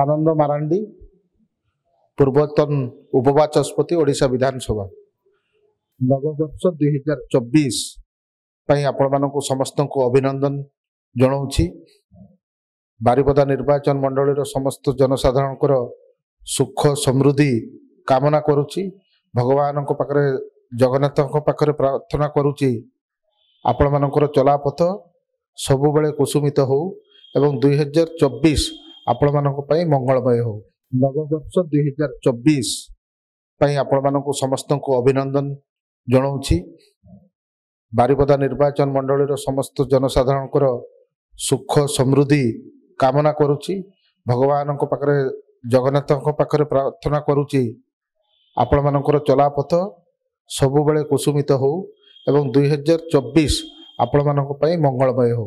सानंद मारांडी पूर्वतन उपबाचस्पति ओडिशा विधानसभा नववर्ष 2024 आपण समस्त को अभिनंदन जनाऊँगी। बारिपदा निर्वाचन मंडल समस्त जनसाधारण सुख समृद्धि कामना करुच्ची। भगवान पाखरे जगन्नाथ पाखरे प्रार्थना करुच्ची आपण मानकर चलापथ सबु बेले कुसुमित हो एवं 2024 आपण मानक मंगलमय हो। नववर्ष 2024 आपण समस्त को अभिनंदन जनाऊँगी। बारिपदा निर्वाचन मंडल समस्त जनसाधारण सुख समृद्धि कामना करुच्ची। भगवान पाखरे जगन्नाथ पाखरे प्रार्थना करुच्ची आपण मानकर चलापथ सबु बेले कुसुमित हो एवं 2024 आपण मानक मंगलमय हो।